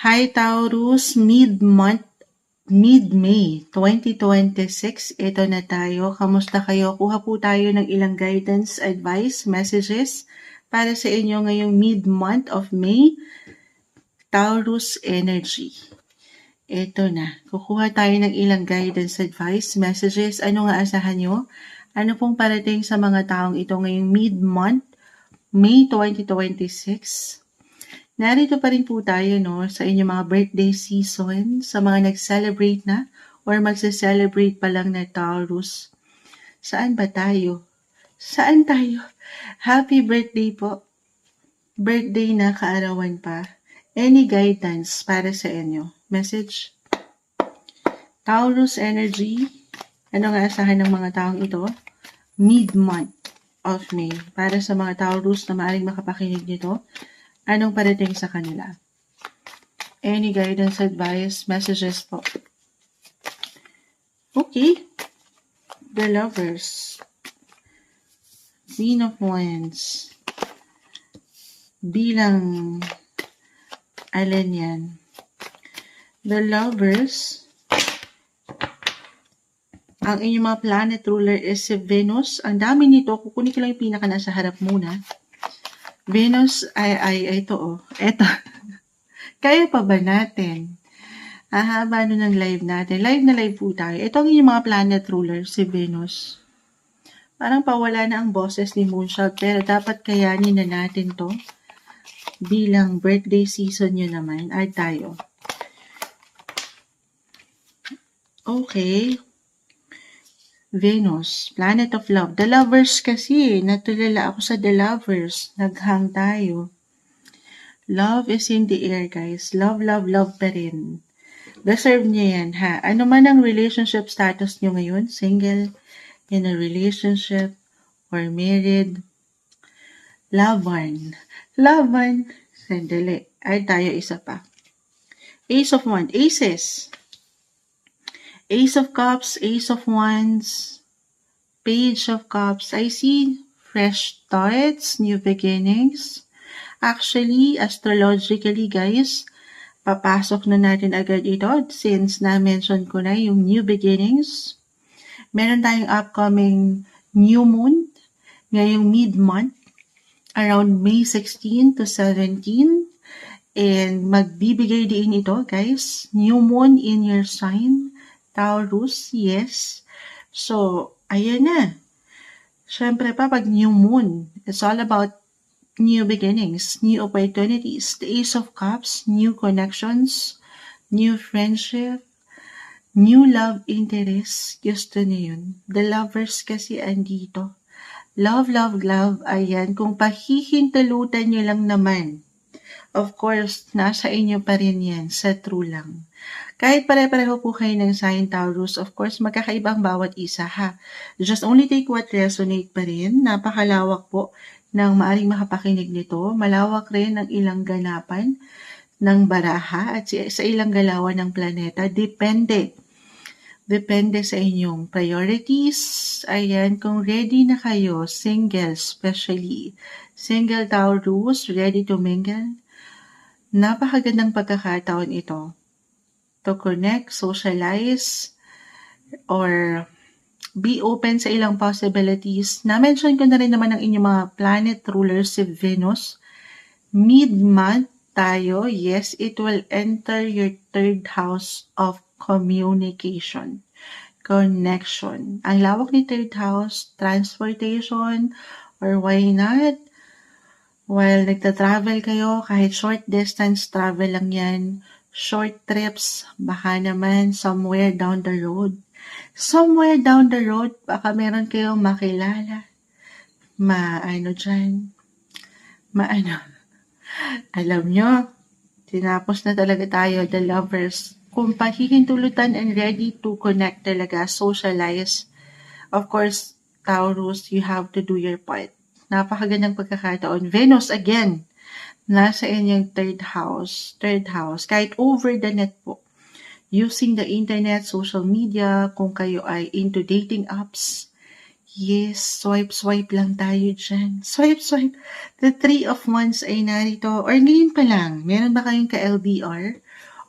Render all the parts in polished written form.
Hi Taurus, mid-May 2026. Ito na tayo. Kamusta kayo? Kuha po tayo ng ilang guidance, advice, messages para sa inyo ngayong mid-month of May, Taurus energy. Ito na. Kukuha tayo ng ilang guidance, advice, messages. Ano nga asahan nyo? Ano pong parating sa mga taong ito ngayong mid-month, May 2026? Narito pa rin po tayo sa inyong mga birthday season, sa mga nag-celebrate na or magse-celebrate pa lang na Taurus. Saan ba tayo? Saan tayo? Happy birthday po. Birthday na kaarawan pa. Any guidance para sa inyo? Message? Taurus energy. Ano nga asahan ng mga taong ito? Mid-month of May. Para sa mga Taurus na maaaring makapakinig nito, anong parating sa kanila? Any guidance, advice, messages po? Okay. The Lovers. Queen of Wands. Bilang alin yan? The Lovers. Ang inyong mga planet ruler is si Venus. Ang dami nito. Kukunin ko lang yung pinaka nasa harap muna. Venus ay ito Ito. Kaya pa ba natin? Haba ng live natin. Live na live po tayo. Ito ang inyong mga planet ruler, si Venus. Parang pawala na ang boses ni Moonshot, pero dapat kayanin na natin to. Bilang birthday season nyo naman, ay tayo. Okay. Venus, planet of love. The Lovers kasi, natulala ako sa The Lovers. Naghang tayo. Love is in the air, guys. Love, love, love pa rin. Deserve niyo yan, ha? Ano man ang relationship status nyo ngayon, single, in a relationship, or married, love one. Love one. Sandali. Ay, tayo isa pa. Ace of Wands. Aces. Ace of Cups, Ace of Wands, Page of Cups. I see fresh starts, new beginnings. Actually, astrologically guys, papasok na natin agad ito since na-mention ko na yung new beginnings. Meron tayong upcoming new moon ngayong mid-month around May 16 to 17. And magbibigay din ito guys, new moon in your sign. Taurus, yes. So, ayan na. Siyempre pa, pag new moon, it's all about new beginnings, new opportunities. The Ace of Cups, new connections, new friendship, new love interest. Gusto niyo yun. The Lovers kasi andito. Love, love, love. Ayan, kung pahihintulutan nyo lang naman, of course, nasa inyo pa rin yan, sa true lang. Kahit pare-pareho po kayo ng sign Taurus, of course, magkakaibang bawat isa ha. Just only take what resonate pa rin. Napakalawak po ng maaring makapakinig nito. Malawak rin ang ilang ganapan ng baraha at sa ilang galawan ng planeta. Depende sa inyong priorities. Ayan, kung ready na kayo, single especially. Single Taurus, ready to mingle. Napakagandang pagkakataon ito to connect, socialize, or be open sa ilang possibilities. Na-mention ko na rin naman ang inyong mga planet rulers si Venus. Mid-month tayo, yes, it will enter your third house of communication, connection. Ang lawak ni third house, transportation, or why not? While nagta-travel kayo, kahit short distance travel lang yan, short trips, baka naman somewhere down the road. Somewhere down the road, baka meron kayong makilala. Alam nyo, tinapos na talaga tayo, the Lovers. Kung pahihintulutan and ready to connect talaga, socialize, of course, Taurus, you have to do your part. Napakagandang pagkakataon. Venus, again, nasa inyong third house, kahit over the net po. Using the internet, social media, kung kayo ay into dating apps, yes, swipe lang tayo dyan. Swipe. The 3 of Wands ay narito, or ngayon pa lang, meron ba kayong ka-LDR?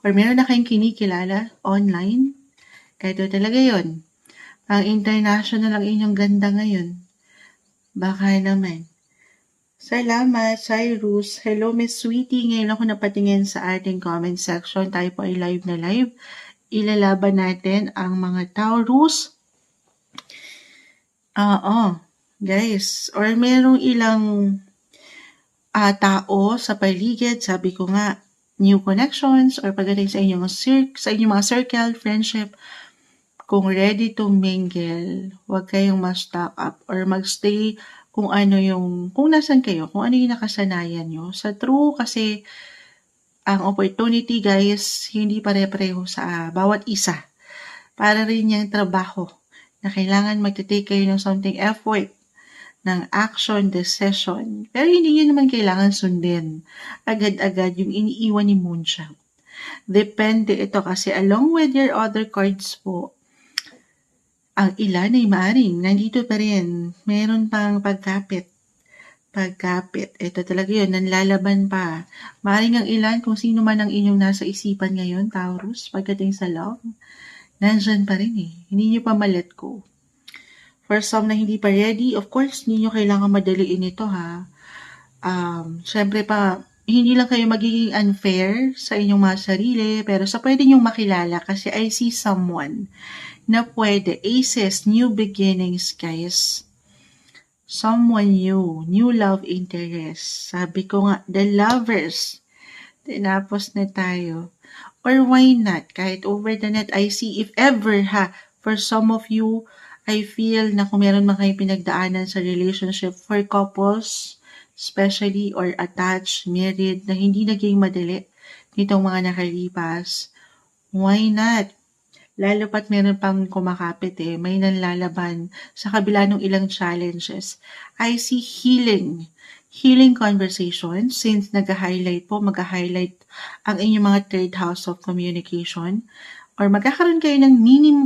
or meron na kayong kinikilala online, ito talaga yon. Ang international ang inyong ganda ngayon. Baka naman. Salamat, Cyrus. Hello, Miss Sweetie. Ngayon ako napatingin sa ating comment section. Tayo po ay live na live. Ilalaban natin ang mga Taurus. Guys. Or merong ilang tao sa paligid. Sabi ko nga, new connections or pagdating sa inyong mga circle, friendship. Kung ready to mingle, huwag kayong ma-stock up or magstay kung nasan kayo, kung ano yung nakasanayan nyo. Sa true kasi, ang opportunity guys, hindi pare-pareho sa bawat isa. Para rin yung trabaho na kailangan magte-take kayo ng something effort, ng action, decision. Pero hindi nyo naman kailangan sundin agad-agad yung iniiwan ni Moonshot. Depende ito kasi along with your other cards po, ang ilan ay maaring nandito pa rin. Meron pang pagkapit. Ito talaga yun, nanlalaban pa. Maaring ang ilan, kung sino man ang inyong nasa isipan ngayon, Taurus, pagdating sa love, nandyan pa rin eh. Hindi nyo pa ma-let go. For some na hindi pa ready, of course, hindi nyo kailangan madaliin ito ha. Syempre pa, hindi lang kayo magiging unfair sa inyong mga sarili, pero sa pwede nyong makilala kasi I see someone na pwede. Aces, new beginnings, guys. Someone new love interest. Sabi ko nga, the lovers. Tinapos na tayo. Or why not? Kahit over the net, I see if ever for some of you, I feel na kung meron man kayong pinagdaanan sa relationship for couples, especially or attached, married, na hindi naging madali nitong mga nakalipas. Why not? Lalo pat meron pang kumakapit may nanlalaban sa kabila ng ilang challenges. I see healing conversation since mag-highlight ang inyong mga third house of communication or magkakaroon kayo ng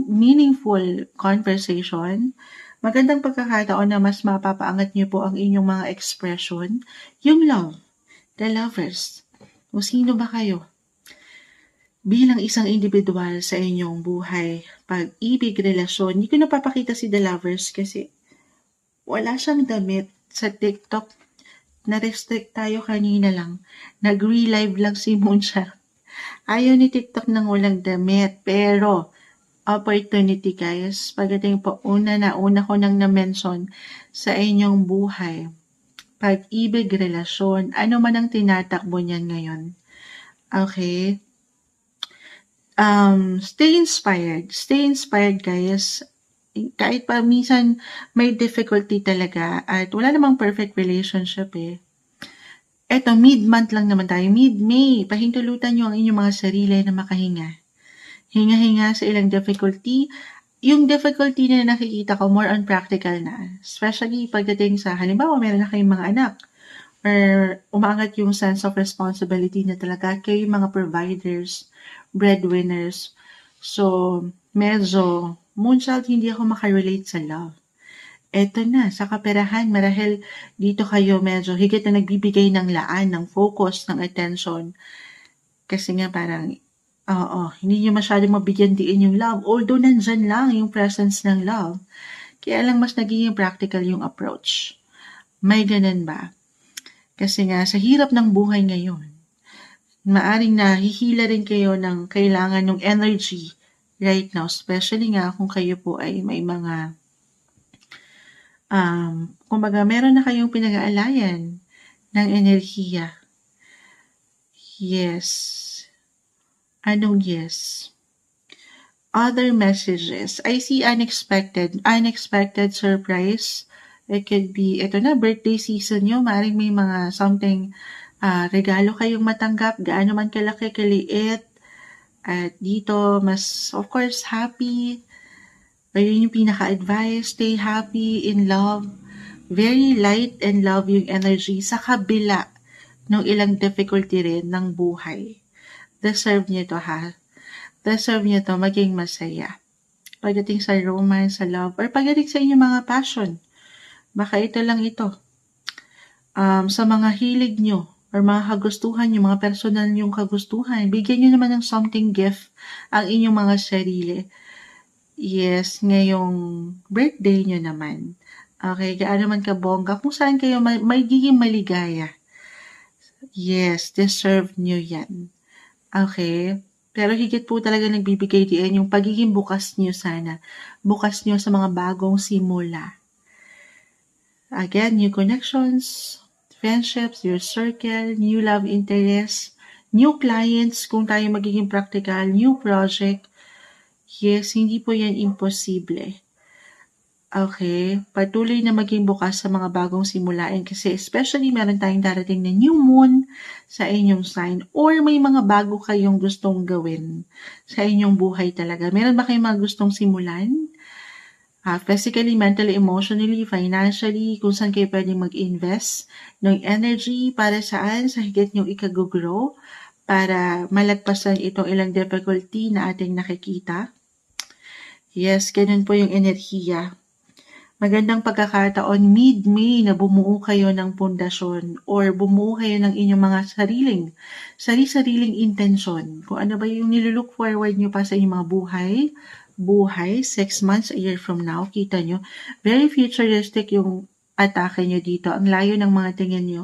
meaningful conversation. Magandang pagkakataon na mas mapapaangat niyo po ang inyong mga expression. Yung love, the lovers. O sino ba kayo? Bilang isang individual sa inyong buhay, pag-ibig, relasyon, hindi ko napapakita si The Lovers kasi wala siyang damit sa TikTok. Na-restrict tayo kanina lang. Nag-relive lang si Moonshot. Ayaw ni TikTok ng walang damit, pero opportunity guys. Pagdating po, una ko nang na-mention sa inyong buhay. Pag-ibig, relasyon, ano man ang tinatakbo niyan ngayon. Okay? Stay inspired guys. Kahit pa minsan may difficulty talaga at wala namang perfect relationship Eto, mid-month lang naman tayo, mid-May, pahintulutan nyo ang inyong mga sarili na makahinga. Hinga-hinga sa ilang difficulty. Yung difficulty na nakikita ko, more on practical na. Especially pagdating sa, halimbawa, meron na kayong mga anak or umangat yung sense of responsibility na talaga kayo yung mga providers, breadwinners. So, medyo, Moonchild, hindi ako makarelate sa love. Eto na, sa kaperahan, marahil dito kayo medyo higit na nagbibigay ng laan, ng focus, ng attention. Kasi nga parang, hindi nyo masyadong mabigyan diin yung love. Although nandyan lang yung presence ng love, kaya lang mas nagiging practical yung approach. May ganun ba? Kasi nga, sa hirap ng buhay ngayon, maaring nahihila rin kayo ng kailangan ng energy right now, especially nga kung kayo po ay may mga kumbaga meron na kayong pinag-aalayan ng enerhiya. Yes. Anong yes? Other messages. I see unexpected surprise. It could be, ito na, birthday season nyo, maaaring may mga something regalo kayong matanggap, gaano man kalaki, kaliit. At dito, mas, of course, happy. Ayun yung pinaka-advice, stay happy, in love. Very light and love yung energy sa kabila ng ilang difficulty rin ng buhay. Deserve nyo to Deserve nyo to maging masaya. Pagdating sa romance, sa love, or pagdating sa inyong mga passion. Baka ito lang ito. Sa mga hilig nyo, or mga kagustuhan, yung mga personal yung kagustuhan. Bigyan nyo naman ng something gift ang inyong mga sarili. Yes, ngayong birthday nyo naman. Okay, gaano man kabongga, kung saan kayo magiging maligaya. Yes, deserve nyo yan. Okay? Pero higit po talaga nagbibigay diyan yung pagiging bukas nyo sana. Bukas nyo sa mga bagong simula. Again, new connections, friendships, your circle, new love interests, new clients, kung tayo magiging practical, new project. Yes, hindi po yan imposible. Okay, patuloy na maging bukas sa mga bagong simulain kasi especially meron tayong darating na new moon sa inyong sign or may mga bago kayong gustong gawin sa inyong buhay talaga. Meron ba kayong mga gustong simulan? Physically, mentally, emotionally, financially, kung saan kayo pwedeng mag-invest ng energy para saan sa higit niyong ikagugrow para malagpasan itong ilang difficulty na ating nakikita. Yes, ganun po yung enerhiya. Magandang pagkakataon mid-May na bumuo kayo ng pundasyon or bumuo kayo ng inyong mga sari-sariling intensyon. Kung ano ba yung nilulook forward nyo pa sa inyong mga buhay, 6 months, a year from now, kita nyo, very futuristic yung atake nyo dito. Ang layo ng mga tingin nyo.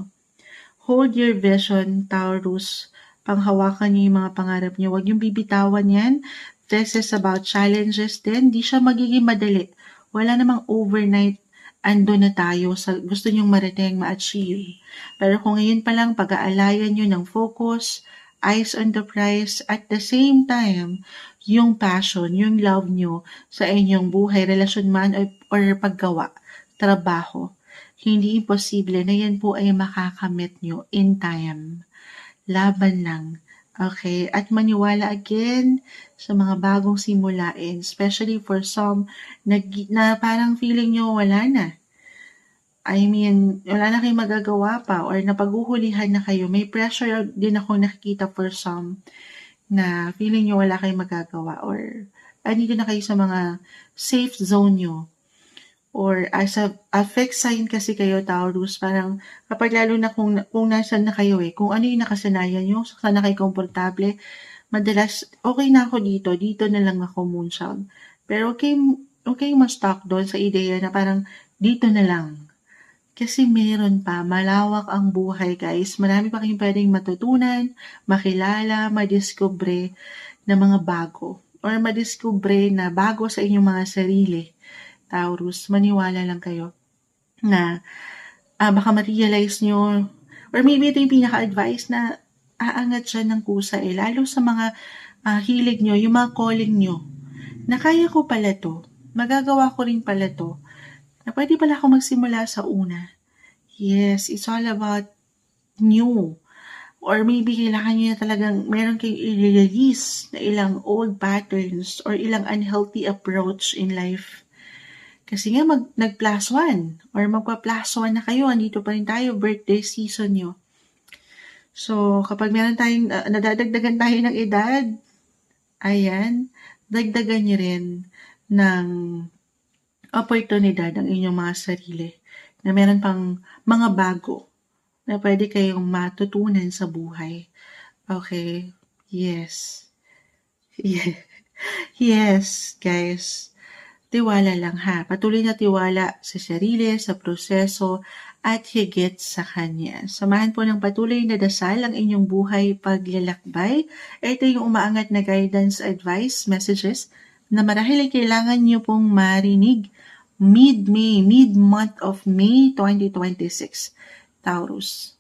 Hold your vision, Taurus. Panghawakan nyo yung mga pangarap nyo. Huwag yung bibitawan yan. This is about challenges din. Di siya magiging madali. Wala namang overnight ando na tayo sa gusto nyong marating, ma-achieve. Pero kung ngayon pa lang pag-aalayan nyo ng focus, eyes on the prize, at the same time, yung passion, yung love nyo sa inyong buhay, relasyon man or paggawa, trabaho, hindi imposible na yan po ay makakamit nyo in time. Laban lang. Okay? At maniwala again sa mga bagong simulain, especially for some na parang feeling nyo wala na. I mean, wala na kayong magagawa pa or napaguhulihan na kayo. May pressure din ako nakikita for some na feeling nyo wala kayong magagawa or andito na kayo sa mga safe zone nyo. Or as a fixed sign kasi kayo, Taurus, parang kapag lalo na kung nasan na kayo kung ano yung nakasanayan nyo, saan na kayo komportable, madalas, okay na ako dito na lang ako, Moonshine. Pero okay ma-stock doon sa ideya na parang dito na lang. Kasi meron pa, malawak ang buhay, guys. Marami pa kayong pwedeng matutunan, makilala, madiskubre na mga bago. Or madiskubre na bago sa inyong mga sarili. Taurus, maniwala lang kayo na baka ma-realize nyo or maybe ito yung pinaka-advice na aangat siya ng kusa lalo sa mga hilig nyo, yung mga calling nyo na kaya ko pala to, magagawa ko rin pala to, na pwede pala ako magsimula sa una. Yes, it's all about new. Or maybe kailangan nyo na talagang meron kayong i-release na ilang old patterns or ilang unhealthy approach in life. Kasi nga nag-plus 1 or magpa-plus 1 na kayo, andito pa rin tayo, birthday season nyo. So, kapag meron tayong, nadadagdagan tayo ng edad, ayan, dagdagan nyo rin ng oportunidad ang inyong mga sarili na meron pang mga bago na pwede kayong matutunan sa buhay. Okay? Yes. Yes, guys. Tiwala lang ha. Patuloy na tiwala sa sarili, sa proseso, at higit sa Kanya. Samahan po ng patuloy na dasal ang inyong buhay paglalakbay. Ito yung umaangat na guidance, advice, messages na marahil ay kailangan nyo pong marinig mid-month of May 2026. Taurus.